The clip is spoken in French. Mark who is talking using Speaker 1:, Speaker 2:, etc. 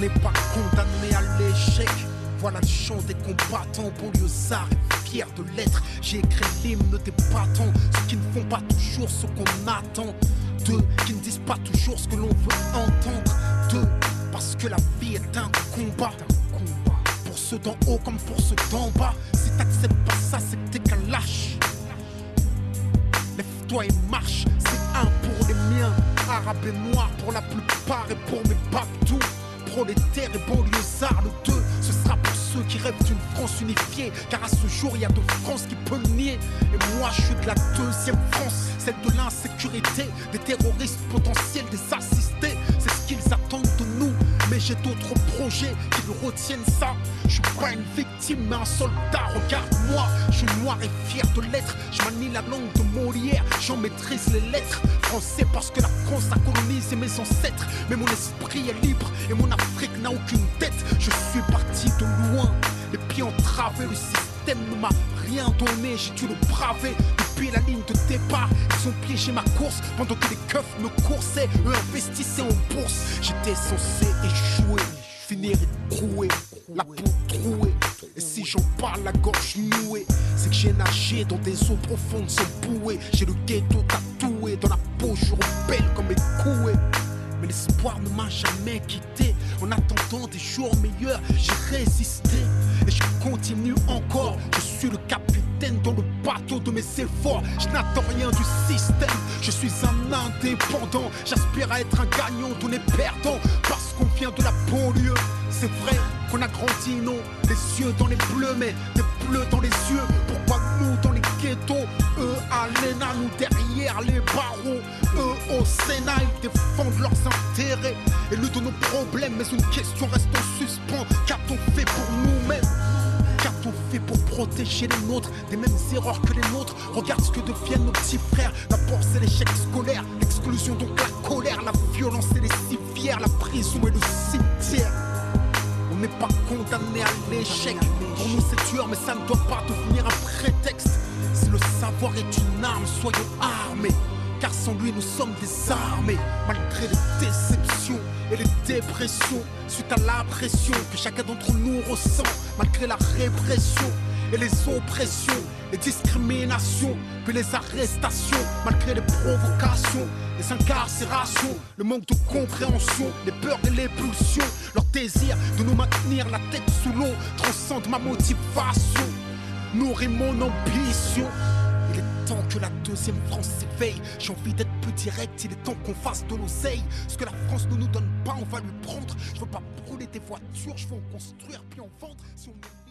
Speaker 1: n'est pas condamné à l'échec. Voilà le chant des combattants, banlieusards et fiers de l'être. J'ai écrit l'hymne des battants, ceux qui ne font pas toujours ce qu'on attend d'eux, qui ne disent pas toujours ce que l'on veut entendre d'eux. Parce que la vie est un combat, pour ceux d'en haut comme pour ceux d'en bas. Si t'acceptes pas ça, c'est que t'es qu'un lâche. Lève-toi et marche, c'est un pour les miens, arabes et noirs pour la plupart et pour mes babdous. Prolétaires et banlieusards, le 2, ce sera pour ceux qui rêvent d'une France unifiée. Car à ce jour, il y a de France qui peut le nier. Et moi, je suis de la deuxième France, celle de l'insécurité, des terroristes potentiels, des assistés. C'est ce qu'ils attendent de nous. Mais j'ai d'autres projets qui me retiennent ça. Je suis pas une victime mais un soldat, regarde-moi. Je suis noir et fier de l'être. Je manie la langue de Molière, j'en maîtrise les lettres. Français parce que la France a colonisé mes ancêtres. Mais mon esprit est libre et mon Afrique n'a aucune tête. Je suis parti de loin, les pieds entravés. Le système ne m'a rien donné, j'ai dû le braver. Depuis la ligne de départ, ils ont piégé ma course. Pendant que les keufs me coursaient, eux investissaient en bourse. J'étais censé échouer, finir écroué, la peau trouée. Et si j'en parle la gorge nouée, c'est que j'ai nagé dans des eaux profondes sans bouée. J'ai le ghetto tatoué dans la peau, je rebelle comme mes coués. Mais l'espoir ne m'a jamais quitté. En attendant des jours meilleurs, j'ai résisté. Et je continue encore. Je suis le capitaine dans le bateau de mes efforts. Je n'attends rien du système. Je suis un indépendant. J'aspire à être un gagnant, on est perdant. Parce qu'on vient de la banlieue. C'est vrai qu'on a grandi, non, les yeux dans les bleus, mais des bleus dans les yeux. Pourquoi nous dans les ghettos, eux à l'ENA, nous derrière les barreaux, eux au Sénat, ils défendent leurs intérêts et le de nos problèmes. Mais une question reste en suspens. Qu'a-t-on fait pour nous-mêmes? Qu'a-t-on fait pour protéger les nôtres des mêmes erreurs que les nôtres? Regarde ce que deviennent nos petits frères. D'abord c'est l'échec scolaire, l'exclusion donc la colère, la violence et les civières, la prison et le cimetière. On n'est pas condamné à l'échec. Pour nous c'est dur mais ça ne doit pas devenir un prétexte. Si le savoir est une arme, soyons armés. Car sans lui nous sommes désarmés. Malgré les déceptions et les dépressions, suite à la pression que chacun d'entre nous ressent. Malgré la répression et les oppressions, les discriminations, puis les arrestations. Malgré les provocations, les incarcérations, le manque de compréhension, les peurs et les pulsions. Leur désir de nous maintenir la tête sous l'eau transcende ma motivation, nourrit mon ambition. Il est temps que la deuxième France s'éveille. J'ai envie d'être plus direct, il est temps qu'on fasse de l'oseille. Ce que la France ne nous donne pas, on va lui prendre. Je veux pas brûler des voitures, je veux en construire puis en vendre. Si on